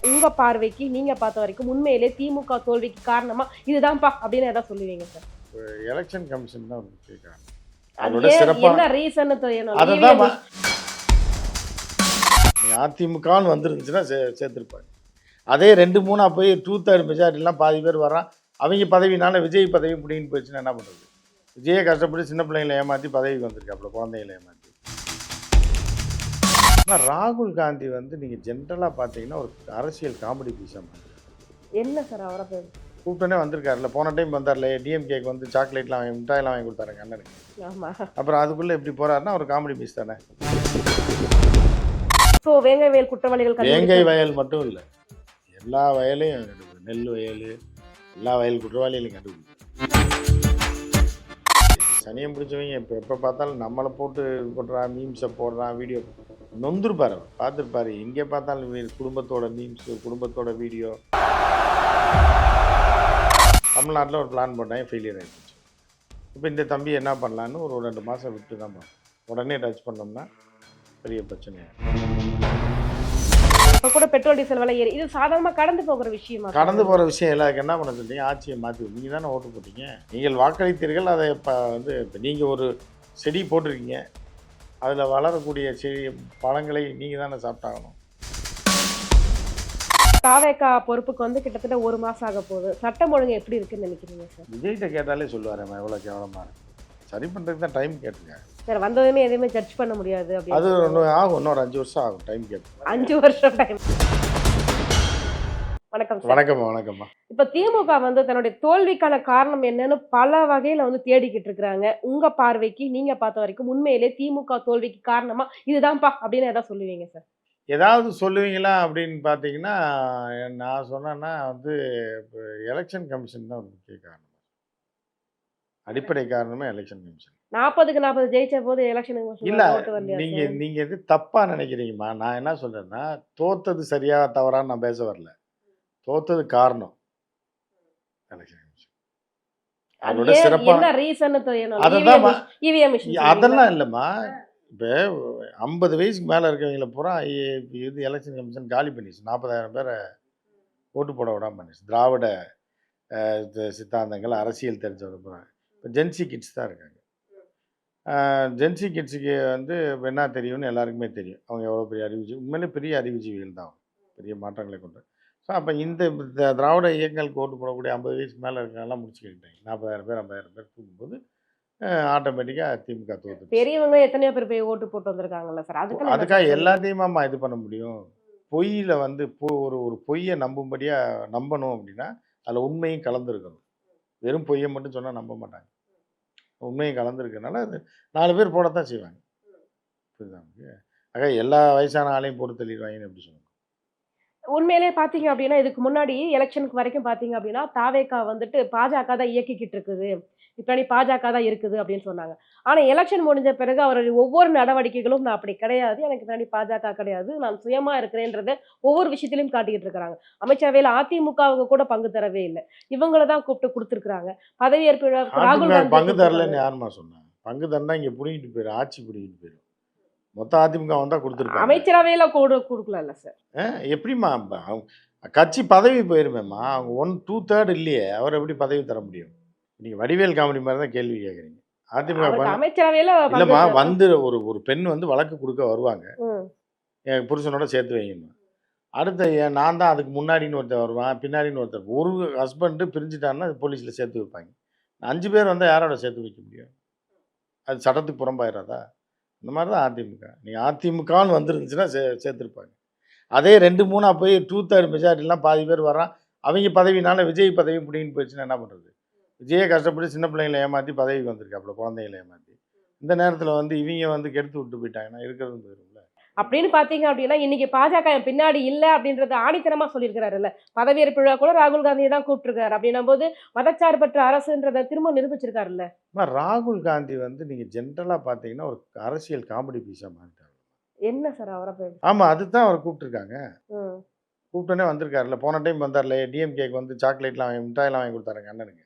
உங்க பார்வைக்கு நீங்க பார்த்த வரைக்கும் உண்மையிலே திமுக தோல்விக்கு காரணமா இதுதான்ப்பா அப்படின்னு எதாவது சொல்லுவீங்க சார்? எலெக்ஷன் கமிஷன் தான் கேட்குறாங்க. அது அதோட ஏன், சிறப்பா என்ன ரீசன் அதுதான் அதிமுகன்னு வந்துருந்துச்சுன்னா சேர்த்துருப்பாங்க. அதே 2-3 போய் 2/3 மெஜாரிட்டிலாம் பாதி பேர் வரான். அவங்க பதவினால விஜய் பதவி முடின்னு போயிடுச்சுன்னா என்ன பண்ணுறது? விஜயை கஷ்டப்பட்டு சின்ன பிள்ளைங்களை ஏமாற்றி பதவிக்கு வந்திருக்காப்புல, குழந்தைகளை ஏமாற்றி. ஆனால் ராகுல் காந்தி வந்து நீங்கள் ஜென்ரலாக பார்த்தீங்கன்னா ஒரு அரசியல் காமெடி பீஸாக மாதிரி. என்ன சார் அவரை கூப்பிட்டோன்னே வந்திருக்காருல்ல, போன டைம் வந்தார்ல, டிஎம்கேக்கு வந்து சாக்லேட்லாம் வாங்கி மிட்டாயெல்லாம் வாங்கி கொடுத்தாருங்க அண்ணனுக்கு. ஆமா. அப்புறம் அதுக்குள்ளே எப்படி போகிறாருன்னா ஒரு காமெடி பீஸ் தானே. ஸோ வேங்கை வயல் குற்றவாளிகள் வேங்கை வயல் மட்டும் இல்லை, எல்லா வயலையும் கண்டுபிடிக்கும். நெல் வயல், எல்லா வயல் குற்றவாளிகளையும் கண்டுபிடிக்கும். சனியம் பிடிச்சவங்க எப்போ பார்த்தாலும் நம்மளை போட்டு போடுறான், மீம்ஸை போடுறான், வீடியோ நொந்துருப்பார். அவர் பார்த்துருப்பாரு, எங்கே பார்த்தாலும் குடும்பத்தோட மீம்ஸு, குடும்பத்தோட வீடியோ. தமிழ்நாட்டில் ஒரு பிளான் போட்டாங்க, ஃபெயிலியர் ஆகிடுச்சு. இப்போ இந்த தம்பி என்ன பண்ணலான்னு ஒரு 2 மாதம் விட்டு தான் பார்ப்போம். உடனே டச் பண்ணோம்னா பெரிய பிரச்சனையாக. இப்போ கூட பெட்ரோல் டீசல் விலை ஏறி, இது சாதாரணமாக கடந்து போகிற விஷயமா? கடந்து போகிற விஷயம் எல்லாருக்கும் என்ன பண்ண சொல்லிட்டீங்க? ஆட்சியை மாற்றி நீங்கள் தானே ஓட்டு போட்டீங்க, நீங்கள் வாக்களித்தீர்கள். அதை இப்போ வந்து இப்போ நீங்கள் ஒரு செடி போட்டிருக்கீங்க, அதில் வளரக்கூடிய செடி பழங்களை நீங்கள் தானே சாப்பிட்டாகணும். தாவேகா பொறுப்புக்கு வந்து கிட்டத்தட்ட 1 மாதம் ஆக போகுது. சட்டம் ஒழுங்கு எப்படி இருக்குன்னு நினைக்கிறீங்க சார்? விஜய்கிட்ட கேட்டாலே சொல்லுவார் எவ்வளோ கேவலமாக இருக்கு. சரி பண்ணுறதுக்கு தான் டைம் கேட்டுருங்க சார். வந்ததுமே எதுவுமே ஜட்ஜ் பண்ண முடியாது. அது ஆகும், இன்னொரு 5 வருஷம் ஆகும், டைம் கேட்டு. 5 வருஷம் டைம். வணக்கம் சார். வணக்கம்மா. இப்போ திமுக வந்து தன்னுடைய தோல்விக்கான காரணம் என்னன்னு பல வகையில வந்து தேடிக்கிட்டு இருக்கிறாங்க. உங்க பார்வைக்கு நீங்க பார்த்த வரைக்கும் உண்மையிலே திமுக தோல்விக்கு காரணமா இதுதான்ப்பா அப்படின்னு எதாவது சொல்லுவீங்க சார்? ஏதாவது சொல்லுவீங்களா அப்படின்னு பார்த்தீங்கன்னா, நான் சொன்னேன்னா வந்து இப்போ எலெக்ஷன் கமிஷன் தான் ஒரு முக்கிய காரணம். அடிப்படை காரணமே எலெக்ஷன் கமிஷன். 40க்கு 40 ஜெயிச்ச போது எலெக்ஷனுக்கு இல்லை, ஓட்டு வரலையா சார்? நீங்கள் எது தப்பாக நினைக்கிறீங்கம்மா. நான் என்ன சொல்கிறேன்னா, தோத்தது சரியா தவறான்னு நான் பேச வரல. தோத்தது காரணம் எலெக்ஷன் கமிஷன். அதோட சிறப்பாக என்ன ரீசன் தெரியணும். அதுதான். இவிஎம் மிஷின் அதெல்லாம் இல்லைம்மா. இப்போ 50 வயசுக்கு மேலே இருக்கவங்கள பூரா இது எலெக்ஷன் கமிஷன் காலி பண்ணிச்சு. 40,000 பேரை ஓட்டு போட விடாமல் பண்ணிச்சு. திராவிட சித்தாந்தங்கள், அரசியல் தெரிஞ்சவங்க பூரா இப்போ ஜென்சி கிட்ஸ் தான் இருக்காங்க. ஜென்சி கிட்ஸுக்கு வந்து என்ன தெரியும்னு எல்லாருக்குமே தெரியும். அவங்க எவ்வளோ பெரிய அறிவுஜீவி, உண்மையிலே பெரிய அறிவுஜீவிகள் தான், பெரிய மாற்றங்களை கொண்டு. ஸோ அப்போ இந்த திராவிட இயக்கங்களுக்கு ஓட்டு போடக்கூடிய 50 வயசுக்கு மேலே இருக்கவங்கலாம் முடிச்சுக்கிட்டாங்க. 40,000 பேர் 50,000 பேர் தூக்கும்போது ஆட்டோமேட்டிக்காக திமுக தோற்று. பெரியவங்க எத்தனையோ பேர் போய் ஓட்டு போட்டு வந்திருக்காங்கல்ல சார். அதுக்காக எல்லாத்தையுமா இது பண்ண முடியும்? பொய்யில் வந்து ஒரு பொய்யை நம்பும்படியாக நம்பணும் அப்படின்னா அதில் உண்மையும் கலந்துருக்கணும். வெறும் பொய்யை மட்டும் சொன்னால் நம்ப மாட்டாங்க. உண்மையும் கலந்துருக்கனால அது 4 பேர் போடத்தான் செய்வாங்க. புரியுதா? ஆக எல்லா வயசான ஆளையும் போட்டு தள்ளிடுவாங்கன்னு எப்படி சொல்லுவாங்க? உண்மையிலே பாத்தீங்க அப்படின்னா, இதுக்கு முன்னாடி எலெக்ஷனுக்கு வரைக்கும் பாத்தீங்க அப்படின்னா, தாவேகா வந்துட்டு பாஜக தான் இயக்கிக்கிட்டு இருக்குது, பின்னாடி பாஜக தான் இருக்குது அப்படின்னு சொன்னாங்க. ஆனா எலெக்ஷன் முடிஞ்ச பிறகு அவருடைய ஒவ்வொரு நடவடிக்கைகளும் நான் அப்படி கிடையாது, எனக்கு பின்னாடி பாஜக கிடையாது, நான் சுயமா இருக்கிறேன்றத ஒவ்வொரு விஷயத்திலையும் காட்டிக்கிட்டு இருக்கிறாங்க. அமைச்சரவையில் அதிமுகவுக்கு கூட பங்கு தரவே இல்லை, இவங்களை தான் கூப்பிட்டு கொடுத்துருக்காங்க. பதவியேற்பு ராகுல் காந்தி பங்கு தரலன்னு யாருமா சொன்னாங்க? பங்கு தரனா இங்கே பிடிக்கிட்டு போயிடும், ஆட்சி பிடிக்கிட்டு போயிடும். மொத்த அதிமுக வந்தால் கொடுத்துருப்பாங்க. அமைச்சரவையில கொடுக்கல சார். எப்படிமா கட்சி பதவி போயிருமேம்மா. அவங்க 1/2 இல்லையே, அவர் எப்படி பதவி தர முடியும்? நீங்கள் வடிவேல் காமெடி மாதிரி தான் கேள்வி கேட்குறீங்க. அதிமுக அமைச்சரவையில இல்லைம்மா, வந்து ஒரு பெண் வந்து வழக்கு கொடுக்க வருவாங்க, என் புருஷனோட சேர்த்து வைங்கன்னு. அடுத்த நான் தான் அதுக்கு முன்னாடின்னு ஒருத்தர் வருவான், பின்னாடின்னு ஒருத்தர். ஒரு ஹஸ்பண்டு பிரிஞ்சுட்டான்னா போலீஸில் சேர்த்து வைப்பாங்க. 5 பேர் வந்தால் யாரோட சேர்த்து வைக்க முடியும்? அது சட்டத்துக்கு புறம்பாயிராதா? இந்த மாதிரி தான் அதிமுக. நீங்கள் அதிமுகன்னு வந்துருந்துச்சுன்னா சேர்த்துருப்பாங்க. அதே 2-3 போய் 2/3 மெஜாரிட்டிலாம் பாதி பேர் வரான். அவங்க பதவினால விஜய் பதவி முடின்னு போயிடுச்சுன்னா என்ன பண்ணுறது? விஜயை கஷ்டப்பட்டு சின்ன பிள்ளைங்களை ஏமாற்றி பதவிக்கு வந்திருக்காப்புல, குழந்தைகளை ஏமாற்றி. இந்த நேரத்தில் வந்து இவங்க வந்து கெடுத்து விட்டு போயிட்டாங்கன்னா இருக்கிறது போயிரும்ல. அப்படின்னு பாத்தீங்க அப்படின்னா, இன்னைக்கு பாஜக என் பின்னாடி இல்ல அப்படின்றத ஆணித்தனமா சொல்லியிருக்கிறாருல்ல. பதவியேற்பு விழா கூட ராகுல் காந்தியை தான் கூப்பிட்டுருக்காரு. அப்படின்னும் போது மதச்சார்பற்ற அரசுன்றதை திரும்ப நிரூபிச்சிருக்காருல்ல. ராகுல் காந்தி வந்து நீங்கள் ஜென்ரலாக பார்த்தீங்கன்னா ஒரு அரசியல் காமெடி பீஸாக மாறிட்டாங்க. என்ன சார் அவரை பேர்? ஆமாம், அதுதான் அவர் கூப்பிட்டுருக்காங்க. கூப்பிட்டோன்னே வந்திருக்காருல்ல, போன டைம் வந்தார்ல, டிஎம்கேக்கு வந்து சாக்லேட்லாம் வாங்கி மிட்டாயெல்லாம் வாங்கி கொடுத்தாருங்க அண்ணனுக்கு.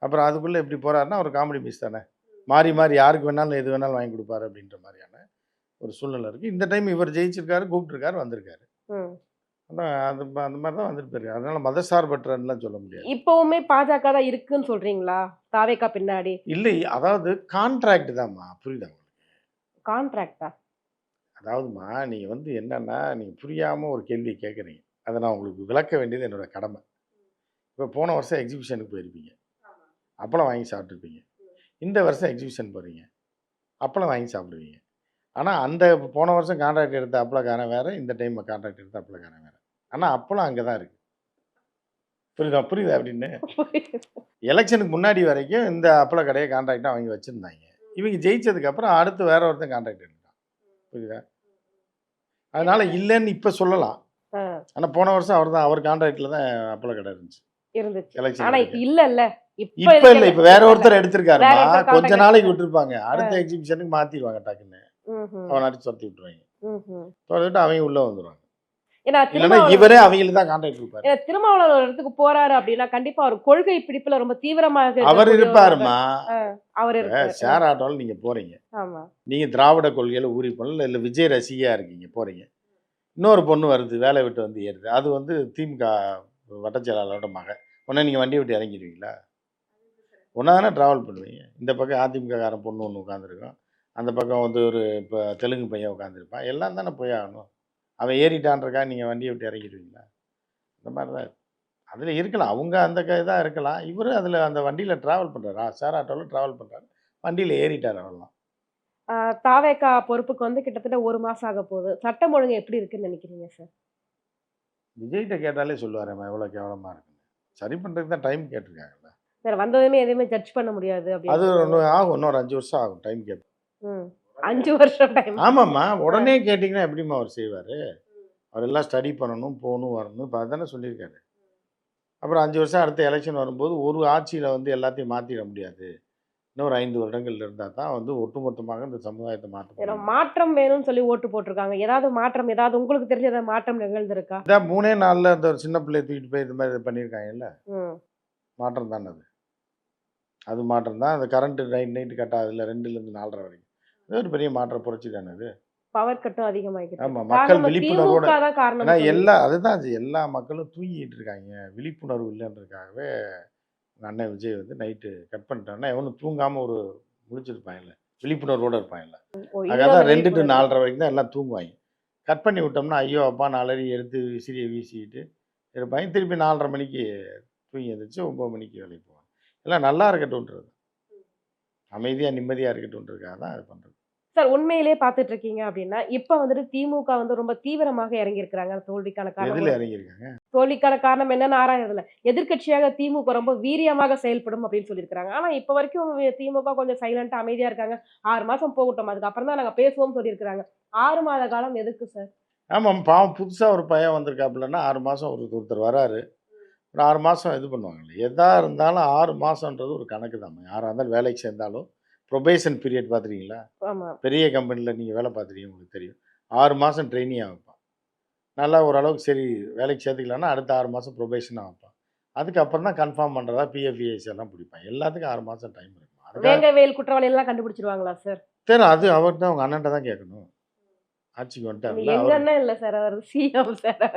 அப்புறம் அதுக்குள்ளே எப்படி போகிறாருன்னா ஒரு காமெடி பீஸ் தானே. மாறி மாறி யாருக்கு வேணாலும் எது வேணாலும் வாங்கி கொடுப்பாரு அப்படின்ற மாதிரியான ஒரு சூழ்நிலை இருக்குது. இந்த டைம் இவர் ஜெயிச்சிருக்காரு, கூப்பிட்டுருக்காரு, வந்திருக்காரு. அதான் அந்த மாதிரி தான் வந்துட்டு போயிருக்கு. அதனால மதசார்பற்றன்னுலாம் சொல்ல முடியாது. இப்பவுமே பாஜக தான் இருக்குன்னு சொல்றீங்களா? தாவேக்கா பின்னாடி. இல்லை, அதாவது கான்ட்ராக்ட் தான்மா. புரியுதா உங்களுக்கு? கான்ட்ராக்ட்டா? அதாவதுமா நீங்க வந்து என்னன்னா, நீங்க புரியாம ஒரு கேள்வி கேட்குறீங்க. அத நான் உங்களுக்கு விளக்க வேண்டியது என்னோட கடமை. இப்ப போன வருஷம் எக்ஸிபிஷனுக்கு போயிருப்பீங்க. அப்பளம் வாங்கி சாப்பிட்டுருப்பீங்க. இந்த வருஷம் எக்ஸிபிஷன் போறீங்க. அப்பளம் வாங்கி சாப்பிடுவீங்க. ஆனா, அந்த போன வருஷம் கான்ட்ராக்ட் எடுத்த அப்பளக்காரன் வேற, இந்த டைம் கான்ட்ராக்ட் எடுத்த அப்பளக்காரன் வேற. ஆனா, அப்பளம் அங்க தான் இருக்கு. புரியுதா புரியுதா அப்படின்னு? எலக்ஷனுக்கு முன்னாடி வரைக்கும் இந்த அப்பள கடைய கான்ட்ராக்ட்டா வாங்கி வச்சிருந்தாய்ங்க. இவங்க ஜெயிச்சதுக்கு அப்புறம் அடுத்து வேற ஒருத்தன் கான்ட்ராக்ட் எடுத்துட்டான். புரியுதா? அதனால இல்லன்னு இப்ப சொல்லலாம். ஆ, ஆனா, போன வருஷம் அவர் கான்ட்ராக்ட்ல தான் அப்பள கடை இருந்துச்சு. இருந்துச்சு. எலக்ஷன் ஆனா இப்ப வரைக்கும். இல்லல்ல. இப்ப இப்ப இல்ல. இருக்க இப்ப வேற ஒருத்தர் வேற எடுத்திருக்காரும்மா. ஒருத்தர் கொஞ்ச கான்ட்ராக்ட் நாளைக்கு எடுத்துட்டாரு. விட்டுருப்பாங்க. அடுத்த எக்ஸிபிஷனுக்கு மாத்திருவாங்க டக்குன்னு. ம்ஹ்ம். அவன அடிச்சு தொரத்தி விட்டுருவாய்ங்க. ம்ஹ்ம். தொரத்திட்டு அவங்க உள்ள வந்துருவாங்க. ஏன்னா இல்லன்னா இவரே அவங்களுக்கு தான் கான்ட்ராக்ட் குடுப்பாரு. திருமாவளவன் ஒரு இடத்துக்கு போறாரு அப்படின்னா, கண்டிப்பா அவர் கொள்கை பிடிப்புல ரொம்ப தீவிரமாக அவர் இருக்கக்கூடிய ஒரு நபர். இருப்பாரும்மா. அவர் இப்ப இருப்பாரு. ஷேர் ஆட்டோல நீங்க போறீங்க. ஆமா. நீங்க திராவிட கொள்கையில ஊறி போனல, இல்ல விஜய் ரசிகையா இருக்கீங்க போறீங்க. இன்னொரு பொண்ணு வருது, வேலைய விட்டு வந்து ஏறுது. அது வந்து திமுக வட்டச் செயலாளரோட மக. உடனே நீங்க வண்டிய விட்டு இறங்கிருவீங்களா? ஒண்ணா தானே டிராவல் பண்ணுவீங்க. இந்த பக்கம் அதிமுககாரன் பொண்ணு ஒண்ணு உட்காந்துருக்கும். அந்த பக்கம் வந்து ஒரு இப்ப தெலுங்கு பையன் உட்காந்துருப்பான். எல்லாம் தானே போய் ஆகணும். அவன் ஏறிட்டான்றக்காக நீங்க வண்டிய விட்டு இறங்கிருவீங்களா? இந்த மாரி தான் இருக்கு. அதுல இருக்கலாம். அவங்க அந்த இதா இருக்கலாம். இவரு அதுல அந்த வண்டியில டிராவல் பண்றாரு. ஷேர் ஆட்டோல டிராவல் பண்றாரு. வண்டியில ஏறிட்டாரு அவ்வளதான். ஆ, தாவேக்கா பொறுப்புக்கு வந்து கிட்டத்தட்ட 1 மாசம் ஆக போகுது. சட்டம் ஒழுங்கு எப்படி இருக்குன்னு நினைக்கிறீங்க சார்? விஜய்ட்ட கேட்டாலே சொல்லுவாரேம்மா எவ்வளோ கேவலமா இருக்குன்னு. சரி பண்றதுக்கு தான் டைம் கேட்டுருக்காங்கல்ல. சார் வந்ததுமே எதையுமே ஜட்ஜ் பண்ண முடியாது அது அப்படின்னு சொல்றாங்க. இன்னும் ஆகும். இன்னொரு 5 வருஷம் ஆகும். டைம் கேட்போம். ம். 5 வருஷம் டைம். ஆமாம்மா. உடனே கேட்டீங்கன்னா எப்படிம்மா அவர் செய்வாரு? அவர் எல்லாம் ஸ்டடி பண்ணணும், போணும், வரணும். இப்ப அதானே சொல்லியிருக்காரு. அப்புறம் 5 வருஷம் அடுத்த எலெக்ஷன் வரும்போது ஒரு ஆட்சியில வந்து எல்லாத்தையும் மாத்திட முடியாது. இன்னொரு 5 வருடங்கள் இருந்தா தான் வந்து ஒட்டுமொத்தமாக இந்த சமுதாயத்த மாத்த ஏன்னா முடியும். மாற்றம் வேணும்னு சொல்லி ஓட்டு போட்டுருக்காங்க. ஏதாவது மாற்றம் ஏதாவது உங்களுக்கு தெரிஞ்ச ஏதாவது மாற்றம் நிகழ்ந்திருக்கா? இதான் 3 நாள்ல இந்த ஒரு சின்ன பிள்ளைய தூக்கிட்டு போய் இது மாரி பண்ணியிருக்காங்கல்ல. ம். மாற்றம் தானே அது. அது மாற்றம் தான். அந்த கரண்ட் நைட் கட் ஆகுதுல்ல 2லேருந்து 4:30 வரைக்கும். அது ஒரு பெரிய மாற்ற புரட்சி தானே அது. பவர் கட்டும் அதிகமாகிக்கிட்டு ஆமா. இருக்கு. மக்கள் காரணம் விழிப்புணர்வோட திமுக தான் ஏன்னா காரணம்னு சொல்லிட்டு அதுதான் எல்லா மக்களும் தூங்கிட்டு இருக்காங்க. விழிப்புணர்வு இல்லன்றதுக்காகவே எங்க அண்ணன் விஜய் வந்து நைட்டு கட் பண்ணிட்டான்னா, எவனும் தூங்காம ஒரு முழிச்சிருப்பான்ல. விழிப்புணர்வோட இருப்பான்ல. ஓ, அதுக்காக இதுதான் தான் அந்த 2 டூ விழிப்புணர்வு. 4:30 வரைக்கும் தான் எல்லாம் தூங்குவாய்ங்க. கட் பண்ணி விட்டோம்னா, ஐயோ! அப்பா 4:30 எடுத்து விசிறிய வீசிக்கிட்டு இருப்பாய்ங்க. திருப்பி 4:30 மணிக்கு தூங்கி எந்திரிச்சு 9 மணிக்கு வேலைக்கு போவாங்க. எல்லாம் நல்லா இருக்கட்டும்ன்றது. அமைதியா, நிம்மதியா இருக்கட்டும்ன்றதுக்காக தான் இது பண்றது. சார் உண்மையிலேயே பார்த்துட்டு இருக்கீங்க அப்படின்னா, இப்ப வந்துட்டு திமுக வந்து ரொம்ப தீவிரமாக இறங்கியிருக்கிறாங்க. தோல்விக்கான காரணம் எதுல இறங்கியிருக்காங்க? தோல்விக்கான காரணம் என்னன்னு ஆராயறதில்ல. எதிர்க்கட்சியாக திமுக ரொம்ப வீரியமாக செயல்படும் அப்படின்னு சொல்லியிருக்கிறாங்க. ஆனா இப்ப வரைக்கும் திமுக கொஞ்சம் சைலன்ட்டா அமைதியா இருக்காங்க. 6 மாசம் போகட்டும். அதுக்கப்புறம் தான் நாங்க பேசுவோம்னு சொல்லியிருக்கிறாங்க. 6 மாத காலம் எதுக்கு சார்? ஆமாம். பாவம் புதுசா ஒரு பையன் வந்திருக்காப்புலன்னா, 6 மாசம் ஒருத்தர் வராரு. ஒரு 6 மாசம் இது பண்ணுவாங்கல்ல. எதா இருந்தாலும் 6 மாசம்ன்றது ஒரு கணக்கு தாம்மா. யாரா இருந்தாலும் வேலைக்கு சேர்ந்தாலும், புரொபேஷன் பீரியட் பார்த்துருக்கீங்களா? ஆமா. பெரிய கம்பெனில நீங்க வேலை பார்த்துருக்கீங்க உங்களுக்கு தெரியும். 6 மாசம் ட்ரெய்னியா வைப்பான். நல்லா ஓரளவுக்கு சரி வேலைக்கு சேர்த்துக்கலான்னா, அடுத்த 6 மாசம் புரொபேஷனா வைப்பான். அதுக்கப்புறம் தான் கன்ஃபார்ம் பண்றதா பிஎஃப், இஎஸ்ஐ எல்லாம் பிடிப்பான். எல்லாத்துக்கும் 6 மாசம் டைம் இருக்கும். அதுக்காக வேங்க வேல் குற்றவாளி எல்லாம் கண்டுபிடிச்சுருவாங்களா சார்? சரி அது அவர்ட்ட உங்க அண்ணன்ட்ட தான் கேட்கணும். ஆட்சிக்கு வந்துட்டார்ல எங்க அவரு. அண்ணன் இல்ல சார். அவர் சிஎம் சார்.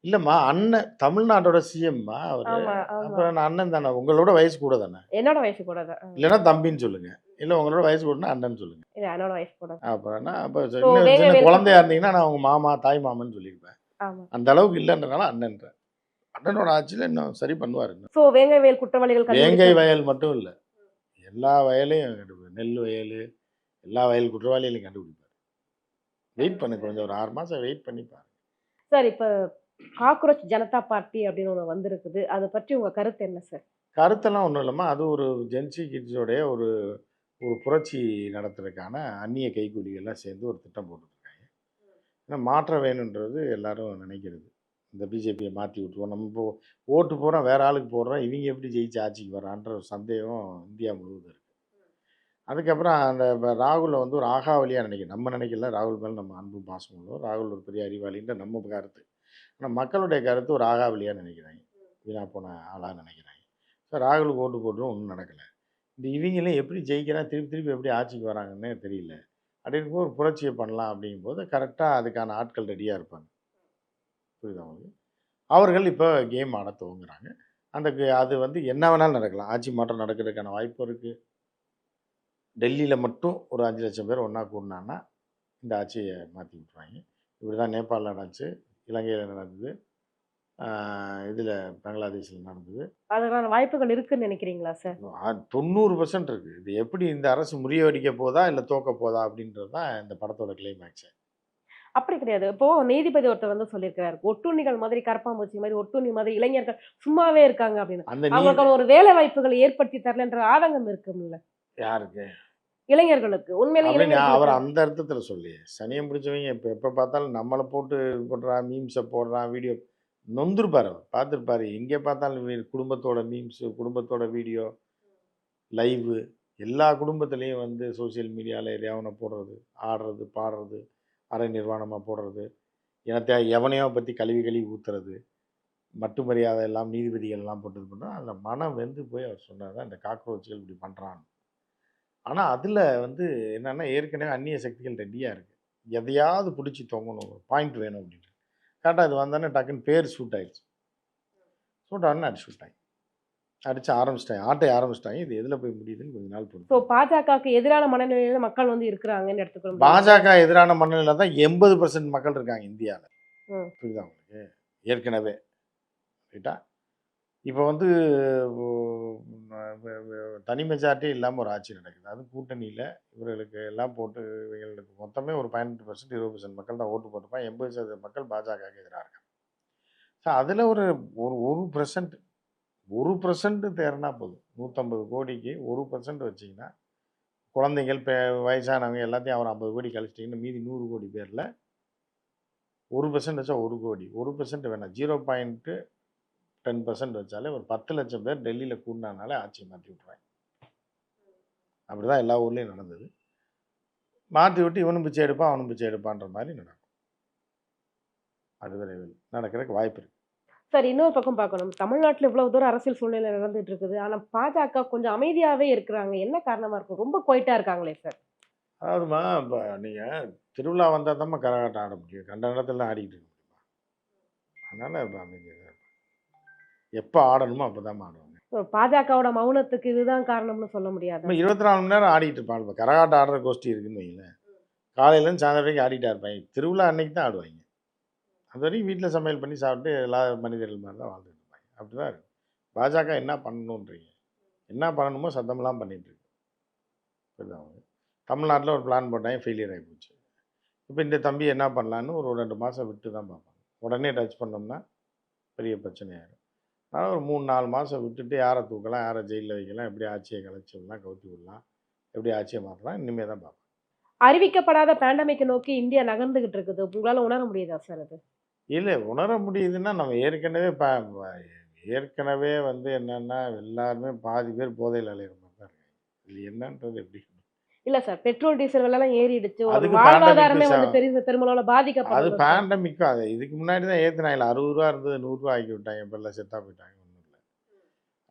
இல்லம்மா அண்ணன் தமிழ்நாட்டோட சிஎம்மா அவரு. ஆமா, ஆமா. அப்புறம் நான் அண்ணன் தானே. உங்களோட வயசு கூட தானே. என்னோட வயசு கூட தான். இல்லன்னா தம்பின்னு சொல்லுங்க. இல்ல உங்களோட வயசு கூடனா அண்ணன்னு சொல்லுங்க. இல்ல என்னோட வயசு கூட தான். அப்புறம் என்ன அப்ப ஸோ இன்னும் வேங்க சின்ன வேல் குழந்தையா இருந்தீங்கன்னா, நான் உங்க மாமா, தாய் மாமன்னு சொல்லியிருப்பேன். ஆமா. அந்த அளவுக்கு இல்லன்றனால அண்ணன்றேன். அண்ணனோட ஆட்சியில இன்னும் சரி பண்ணுவாரு இன்னும். ஸோ வேங்க வேல் குற்றவாளிகள் வேங்கை கண்டுபிடிச்சு வயல் மட்டும் இல்ல. எல்லா வயலையும் கண்டுபிடி நெல் வயலு, எல்லா வயல் குற்றவாளிகளையும் கண்டுபிடிப்பாரு. வெயிட் பண்ணுங்க கொஞ்சம் ஒரு 6 மாசம் வெயிட் பண்ணி பாருங்க. சார் இப்ப காக்ரோச் ஜனதா பார்ட்டி அப்படின்னு ஒண்ணு வந்திருக்குது. அத பற்றி உங்க கருத்து என்ன சார்? கருத்தெல்லாம் ஒண்ணும் இல்லம்மா. அது ஒரு ஜென்சி கிட்ஸோடைய ஒரு ஒரு புரட்சி நடத்துறதுக்கான அந்நிய கைக்கூலிகள்லாம் சேர்ந்து ஒரு திட்டம் போட்டுருக்காங்க. ஏன்னா மாற்றம் வேணுன்றது எல்லாரும் நினைக்கிறது. இந்த பிஜேபியை மாற்றி விட்டுருவோம். நம்ம இப்போ ஓட்டு போடுறோம் வேற ஆளுக்கு போடுறோம். இவங்க எப்படி ஜெயிச்சு ஆட்சிக்கு வரான்ற ஒரு சந்தேகம் இந்தியா முழுவதும் இருக்கு. அதுக்கப்புறம் அந்த ராகுல வந்து ஒரு ஆகாவலியா நினைக்கிறேன். நம்ம நினைக்கல ராகுல் மேல நம்ம அன்பு பாசம் உள்ளோம். ராகுல் ஒரு பெரிய அறிவாளின்ற நம்ம கருத்து. ஆனா மக்களுடைய கருத்து ஒரு ஆகாவலியா நினைக்கிறாங்க. வீணா போன ஆளா நினைக்கிறாங்க. ஸோ ராகுலுக்கு ஓட்டு போட்டுரும் ஒண்ணும் நடக்கல. இந்த இவங்களும் எப்படி ஜெயிக்கிறான் திருப்பி திருப்பி எப்படி ஆட்சிக்கு வராங்கன்னே தெரியல. அப்படி இருக்கும்போது ஒரு புரட்சியை பண்ணலாம் அப்படிங்கும்போது கரெக்டாக அதுக்கான ஆட்கள் ரெடியாக இருப்பாங்க. புரியுதா உங்களுக்கு? அவர்கள் இப்போ கேம் ஆட துவங்குறாங்க. அது வந்து என்ன வேணாலும் நடக்கலாம். ஆட்சி மாற்றம் நடக்கிறதுக்கான வாய்ப்பு இருக்கு. டெல்லியில மட்டும் ஒரு 5,00,000 பேர் ஒண்ணா கூடுனான்னா, இந்த ஆட்சிய மாத்தி விட்டுருவாய்ங்க. இப்படிதான் நேபாள்ல நடந்துச்சு, இலங்கையில நடந்தது, இதில பங்களாதேஷ்ல நடந்தது. அதுக்கான வாய்ப்புகள் இருக்குன்னு நினைக்கிறீங்களா சார்? 90% இருக்கு. இது எப்படி இந்த அரசு முறியடிக்க போதா, இல்ல தோக்க போதா அப்படின்றது தான் இந்த படத்தோட கிளைமாக்ஸே. அப்படி கிடையாது. இப்போ நீதிபதி ஒருத்தர் வந்து சொல்லியிருக்கிறாரு. ஒட்டுண்ணிகள் மாதிரி, கரப்பான்பூச்சி மாரி, ஒட்டுண்ணி மாதிரி இளைஞர்கள் சும்மாவே இருக்காங்க அப்படின்னு. அந்த அவங்களுக்கான ஒரு வேலை வாய்ப்புகளை ஏற்படுத்தி தரலன்ற ஆதங்கம் இருக்கும்ல யாருக்கு? இளைஞர்களுக்கு. உண்மையிலே அப்படின்னு அவர் இளைஞர்களுக்கு. அந்த அர்த்தத்தில சொல்லலையே. சனியம் பிடிச்சவங்க எப்ப பார்த்தாலும் நம்மள போட்டு இது பண்றான், மீம்ஸ போடுறான், வீடியோ நொந்துருப்பாரு அவர். பார்த்துருப்பாரு. எங்கே பார்த்தாலும் குடும்பத்தோட மீம்ஸு, குடும்பத்தோட வீடியோ, லைவு எல்லா குடும்பத்திலயும் வந்து சோசியல் மீடியால எதையாவது ஒண்ண போடுறது, ஆடுறது, பாடுறது, அரை நிர்வாணமா போடுறது, எவனையோ பத்தி கழுவி கழுவி ஊத்துறது, மட்டு மரியாதை எல்லாம் நீதிபதிகள் எல்லாம் போட்டு இது பண்றான். அதில மனம் வெந்து போய் அவர் சொன்னாரு தான், இந்த காக்ரோச்சுகள் இப்படி பண்றான். ஆனா, அதில வந்து என்னன்னா, ஏற்கனவே அந்நிய சக்திகள் ரெடியா இருக்கு. எதையாவது புடிச்சு தொங்கணும். ஒரு பாயிண்ட் வேணும் அப்படின்னு. கரெக்ட்டா அது வந்தோனே டக்குன்னு பேர் ஷூட் ஆயிடுச்சு. ஷூட் ஆனோனே அடிச்சு விட்டாய்ங்க. அடிச்சு ஆரம்பிச்சுட்டாய்ங்க. ஆட்டய ஆரம்பிச்சுட்டாய்ங்க. இது எதில போய் முடியுதுன்னு கொஞ்ச நாள் ஸோ பொறுத்து. பாஜகவுக்கு எதிரான மனநிலையில மக்கள் வந்து இருக்கிறாங்கன்னு எடுத்துக்க முடியுமா? பாஜக எதிரான மனநிலையில தான் 80% மக்கள் இருக்காங்க இந்தியால. ம். புரியுதா உங்களுக்கு? ஏற்கனவே. ரைட்டா? இப்ப வந்து ஒ ம வ வ தனி மெஜாரிட்டி இல்லாம ஒரு ஆட்சி நடக்குது. அதுவும் கூட்டணியில இவர்களுக்கு எல்லாம் போட்டு இவங்களுக்கு மொத்தமே ஒரு 18% 20% மக்கள் தான் ஓட்டு போட்டிருப்பாங்க. 80% மக்கள் பாஜகவுக்கு எதிரா இருக்காங்க. ஸோ அதில ஒரு ஒரு 1% 1% தேறுனா போதும். 150 கோடிக்கு 1% வச்சீங்கன்னா, குழந்தைகள், வயசானவங்க எல்லாத்தையும் அவர் 50 கோடி கழிச்சிட்டீங்கன்னா, மீதி 100 கோடி பேர்ல 1% வச்சா 1 கோடி. 1% வேணாம். 0.10% வச்சாலே ஒரு 10,00,000 பேர் டெல்லியில கூடுனானாலே ஆட்சிய மாத்தி விட்டுருவாய்ங்க. அப்படிதான் எல்லா ஊர்லயும் நடந்தது. மாத்தி விட்டு இவனும் பிச்சை எடுப்பான், அவனும் பிச்சை எடுப்பான்ற மாரி நடக்கும். அது விரைவில் நடக்கிறதுக்கு வாய்ப்பு இருக்கு. சார் இன்னொரு பக்கம் பார்க்கணும். தமிழ்நாட்டுல இவ்வளவு தூரம் அரசியல் சூழ்நிலை நடந்துட்டு இருக்குது. ஆனா பாஜக கொஞ்சம் அமைதியாவே இருக்கிறாங்க. என்ன காரணமா இருக்கும்? ரொம்ப குவைட்டா இருக்காங்களே சார். அதாவதும்மா, இப்ப நீங்க திருவிழா வந்தா தாம்மா கரகாட்டம் ஆட முடியும். கண்ட நேரத்துல ஆடிக்கிட்டு இருக்க முடியுமா? அதனால இப்ப அமைதியா தான் இருப்பாங்க. எப்ப ஆடணுமோ அப்பதாம்மா ஆடுவாங்க. பாஜகவோட மௌனத்துக்கு இதுதான் காரணம்னு சொல்ல முடியாதா? நம்ம 24 மணி நேரம் ஆடிட்டு இருப்பாங்க. இப்ப கரகாட்டம் ஆடுற கோஷ்டி இருக்குன்னு வைங்களேன். காலையிலேருந்து சாயந்தரம் வரைக்கும் ஆடிட்டா இருப்பாய்ங்க. திருவிழா அன்னைக்கு தான் ஆடுவாய்ங்க. அதுவரைக்கும் வீட்ல சமையல் பண்ணி சாப்பிட்டு எல்லா மனிதர்கள் மாரி தான் வாழ்ந்துட்டு இருப்பாங்க. அப்படிதான் இருக்கு. பாஜக என்ன பண்ணணுன்றீங்க? என்ன பண்ணணுமோ சத்தமெல்லாம் பண்ணிட்டு இருக்கு. புரியுதா உங்களுக்கு? தமிழ்நாட்டுல ஒரு பிளான் போட்டாங்க, ஃபெயிலியர் ஆயி போச்சு. இப்ப இந்த தம்பி என்ன பண்ணலான்னு ஒரு 2 மாசம் விட்டு தான் பார்ப்பாங்க. உடனே டச் பண்ணோம்னா பெரிய பிரச்சனை ஆயிரும். அதனால ஒரு 3, 4 மாசம் விட்டுட்டு யார தூக்கலாம், யார ஜெயில்ல வைக்கலாம், எப்படி ஆட்சிய கலைச்சு விடலாம், கவுத்தி விடலாம், எப்படி ஆட்சிய மாத்தலாம், இனிமே தான் பார்ப்போம். அறிவிக்கப்படாத பேண்டமிக்க நோக்கி இந்தியா நகர்ந்துகிட்டு இருக்குது. உங்களால உணர முடியுதா சார் அது? இல்ல உணர முடியுதுன்னா, நம்ம ஏற்கனவே ஏற்கனவே வந்து என்னன்னா, எல்லாருமே பாதி பேர் போதையில அலையிற மாரி தான் இருக்காங்க. இது என்னன்றது எப்படி? இல்ல சார். பெட்ரோல், டீசல் விலைலாம் ஏறிடுச்சு. ஒரு அதுக்கு பேண்டமிக் வாழ்வாதாரமே வந்து பெருமளவுல அது பாதிக்கப்படுது சார். பேண்டமிக்கும் அது இதுக்கு முன்னாடி தான் ஏத்துனாய்ங்கல்ல. ரூ. 60 இருந்தது ரூ. 100 ஆக்கி விட்டாய்ங்க. இப்ப எல்லாம் செத்தா போயிட்டாங்க. ஒண்ணும் இல்ல.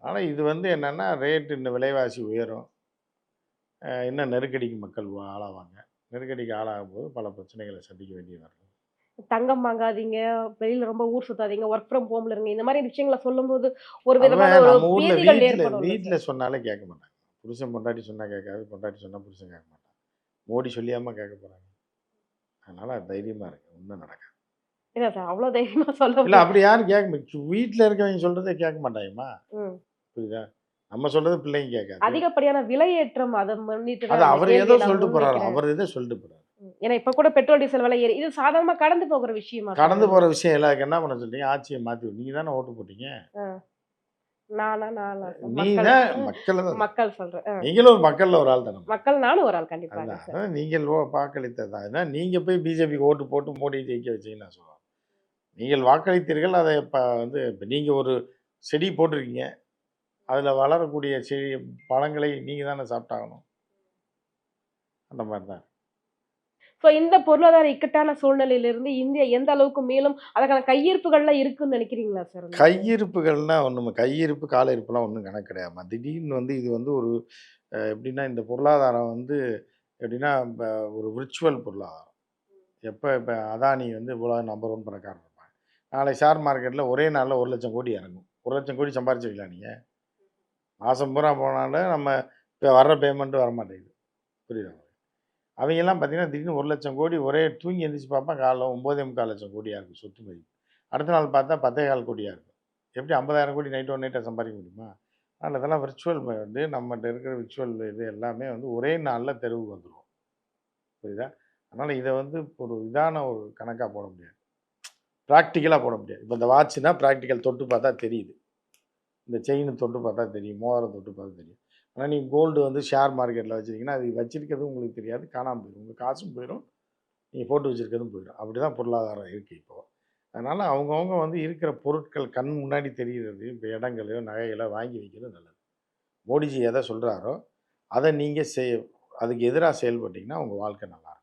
ஆனா இது வந்து என்னன்னா, இன்னும் விலைவாசி உயரும். இன்னும் நெருக்கடிக்கு மக்கள் ஆளாவாங்க. நெருக்கடிக்கு ஆளாகும்போது பல பிரச்சனைகள சந்திக்க வேண்டியது வரும். தங்கம் வாங்காதீங்க, வெளியில ரொம்ப ஊர் சுத்தாதீங்க, வொர்க் ஃப்ரம் ஹோம்ல இருங்க. இந்த மாரி விஷயங்கள சொல்லும்போது, ஒரு விதமான அவன் ஒரு நம்ம ஊர்ல பீதிகள் ஏற்படும்ல வீட்ல சார். சொன்னாலே கேட்க மாட்டாங்க. புருஷன் பொண்டாட்டி சொன்னா கேட்காது. பொண்டாட்டி சொன்னா புருஷன் கேட்க மாட்டான். மோடி சொல்லியாம்மா கேட்க போறாங்க. அதனால தைரியமா இருங்க. ஒண்ணும் நடக்காது. என்ன சார் அவ்ளோ தைரியமா சொல்ல இல்ல அப்படி யாரும் கேட்க வீட்ல இருக்கவங்க சொல்றதே கேட்க மாட்டாங்கம்மா. ம். புரியுதா? நம்ம சொல்றது பிள்ளைங்க கேட்காது. அதிகப்படியான விலையேற்றம் அத முன்னிட்டு அது தான் இந்த அவரு ஏதோ கேள்விய நான் சொல்லிட்டு போறாரு. முன்வைக்கிறேன். அவரு ஏதோ சொல்லிட்டு போறாரு. ஏன்னா இப்ப கூட பெட்ரோல், டீசல் விலை ஏறி இது சாதாரணமா கடந்து போகிற விஷயமா சார் கடந்து இது? போற விஷயம் இல்ல. அதுக்கு என்ன பண்ண சொல்றீங்க? ஆட்சிய மாத்தி நீங்க தானே ஓட்டு போட்டீங்க. அ. நானா சார்? நீ மக்கள். தான் மக்கள தான் மக்கள் சொல்றேன். நீங்களும் ஒரு மக்கள்ல ஒரு ஆள் தானம்மா. மக்கள் நானும் ஒரு ஆள் கண்டிப்பாக அதுதான். சார். அதான் நீங்கள் வாக்களித்தது தான். ஏன்னா நீங்க போய் பிஜேபிக்கு ஓட்டு போட்டு மோடிய ஜெயிக்க வச்சீங்கன்னு நான் சொல்லுவேன். நீங்கள் வாக்களித்தீர்கள். அதை இப்ப நீங்க ஒரு செடி போட்டிருக்கீங்க. அதுல வளரக்கூடிய பழங்களை நீங்க தானே சாப்பிட்டாகணும். அந்த மாரி தான். சோ இந்த பொருளாதார இக்கட்டான சூழ்நிலையிலிருந்து இந்தியா எந்த அளவுக்கு மேலும் அதற்கான கையிருப்புகள்லாம் இருக்குன்னு நினைக்கிறீங்களா சார் நீங்க? கையிருப்புகள்னா ஒண்ணும் கையிருப்பு, கால இருப்புலாம் ஒண்ணும் கணக்கு கிடையாதும்மா. திடீர்னு வந்து இது வந்து ஒரு எப்படின்னா இந்த பொருளாதாரம் வந்து எப்படின்னா, ஒரு விர்ச்சுவல் பொருளாதாரம். இப்ப அதானி வந்து உலக நம்பர் 1 பணக்காரர் இருப்பாங்க. நாளை ஷேர் மார்க்கெட்டில் ஒரே நாளில் 1,00,000 கோடி இறங்கும். 1,00,000 கோடி சம்பாரிச்சிருக்கலாம் நீங்கள். மாதம் பூரா போனாலும் நம்ம இப்போ வர்ற பேமெண்ட்டு வரமாட்டேங்குது. புரியுதா? அவங்கெல்லாம் பார்த்தீங்கன்னா திடீர்னு 1,00,000 கோடி ஒரே தூங்கி எந்திரிச்சு பார்ப்பேன் காலைல 9,4 லட்சம் கோடியாக இருக்கும் சொத்து மதிப்பு. அடுத்த நாள் பார்த்தா 10,4 கோடியாக இருக்கும். எப்படி 50,000 கோடி நைட் ஒன் நைட்டாக சம்பாதிக்க முடியுமா? அதனால் இதெல்லாம் விர்ச்சுவல் வந்து நம்மகிட்ட இருக்கிற விர்ச்சுவல் இது எல்லாமே வந்து ஒரே நாளில் தெருவுக்கு வந்துடும். புரியுதா? அதனால் இதை வந்து ஒரு இதான ஒரு கணக்காக போட முடியாது. ப்ராக்டிக்கலாக போட முடியாது. இப்போ இந்த வாட்ச்னா ப்ராக்டிக்கல் தொட்டு பார்த்தா தெரியுது. இந்த செயின் தொட்டு பார்த்தா தெரியும். மோதிரம் தொட்டு பார்த்தா தெரியும். ஆனால் நீங்கள் கோல்டு வந்து ஷேர் மார்க்கெட்டில் வச்சுருக்கீங்கன்னா அது வச்சிருக்கிறது உங்களுக்கு தெரியாது. காணாமல் போயிடும். உங்கள் காசும் போயிடும். நீங்கள் போட்டு வச்சுருக்கிறதும் போயிடும். அப்படி தான் பொருளாதாரம் இருக்குது இப்போது. அதனால் அவங்கவுங்க வந்து இருக்கிற பொருட்கள் கண் முன்னாடி தெரிகிறது. இப்போ இடங்களையோ நகைகளோ வாங்கி வைக்கிறது நல்லது. மோடிஜி எதை சொல்கிறாரோ அதை நீங்கள் அதுக்கு எதிராக செயல்பட்டீங்கன்னா உங்கள் வாழ்க்கை நல்லாயிருக்கும்.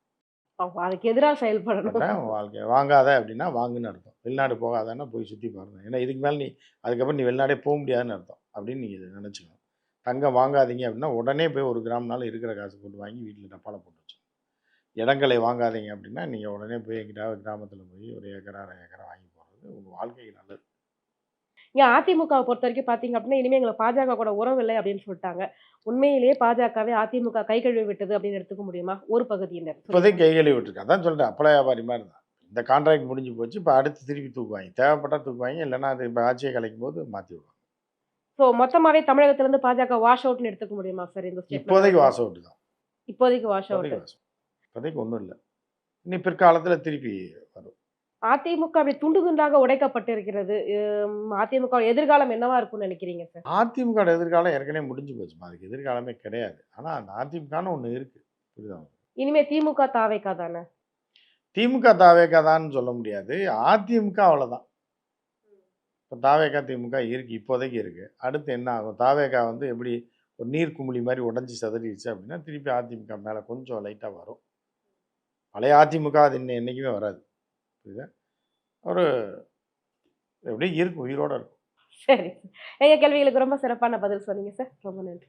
அதுக்கு எதிரா செயல்படணும். உங்கள் வாழ்க்கை வாங்காத அப்படின்னா வாங்குன்னு அர்த்தம். வெளிநாடு போகாதன்னா போய் சுற்றி பாருங்க. ஏன்னா இதுக்கு மேலே அதுக்கப்புறம் நீ வெளிநாடே போக முடியாதுன்னு அர்த்தம் அப்படின்னு நீங்கள் நினச்சிக்கணும். தங்கம் வாங்காதீங்க அப்படின்னா உடனே போய் 1 கிராம்னாலும் இருக்கிற காசு போட்டு வாங்கி வீட்டில் டப்பாவில் போட்டு வச்சுக்கணும். இடங்களை வாங்காதீங்க அப்படின்னா நீங்கள் உடனே போய் எங்கிட்டாவது கிராமத்தில் போய் 1 ஏக்கர் 1/2 ஏக்கரை வாங்கி போடுறது உங்கள் வாழ்க்கைக்கு நல்லது. இங்க அதிமுகவை பொறுத்த வரைக்கும் பார்த்தீங்க அப்படின்னா, இனிமே எங்களுக்கு பாஜக கூட உறவு இல்லை அப்படின்னு சொல்லிட்டாங்க. உண்மையிலேயே பாஜகவை அதிமுக கை கழுவி விட்டது அப்படின்னு எடுத்துக்க முடியுமா? ஒரு பகுதியினர். இப்போதைக்கு கை கழுவி விட்டுருக்கு. அதான் சொல்கிறேன் அப்பள வியாபாரி மாதிரி தான். இந்த கான்ட்ராக்ட் முடிஞ்சு போச்சு. இப்போ அடுத்து திருப்பி தூக்குவாங்க. தேவைப்பட்டால் தூக்குவாங்க. இல்லைன்னா அது இப்போ ஆட்சியை கலைக்கும் போது மாற்றி விடுவாங்க. ஸோ மொத்தமாவே தமிழகத்திலிருந்து பாஜக வாஷ் அவுட்ன்னு எடுத்துக்க முடியுமா சார் இந்த இப்போதைக்கு ஸ்டேட்மெண்ட்? வாஷ் அவுட் தான். இப்போதைக்கு வாஷ் அவுட். இப்போதைக்கு வாஷ் அவுட். இப்போதைக்கு ஒன்றும் இல்லை. இனி பிற்காலத்தில் திருப்பி வரும். அதிமுக அப்படி துண்டு துண்டாக உடைக்கப்பட்டிருக்கிறது. அதிமுக எதிர்காலம் என்னவா இருக்கும்னு நினைக்கிறீங்க சார்? அதிமுக எதிர்காலம் ஏற்கனவே முடிஞ்சு போச்சுமா. அதுக்கு எதிர்காலமே கிடையாது. ஆனால் அந்த அதிமுகன்னு ஒன்று இருக்குது. புரியுதா? இனிமே திமுக தாவேக்கா தானே? திமுக தாவேக்கா தான்னு சொல்ல முடியாது. அதிமுக அவ்வளோதான். இப்போ தாவேக்கா திமுக இருக்குது. இப்போதைக்கு இருக்குது. அடுத்து என்ன ஆகும்? தாவேக்கா வந்து எப்படி ஒரு நீர் குமிழி மாதிரி உடஞ்சி சிதறிடுச்சு அப்படின்னா திருப்பி அதிமுக மேலே கொஞ்சம் லைட்டாக வரும். பழைய அதிமுக அது என்றைக்குமே வராது. புரியுதா? ஒரு எப்படியும் இருக்கும். உயிரோடு இருக்கும். சரி. எங்க கேள்விகளுக்கு ரொம்ப சிறப்பான பதில் சொன்னீங்க சார். ரொம்ப நன்றி.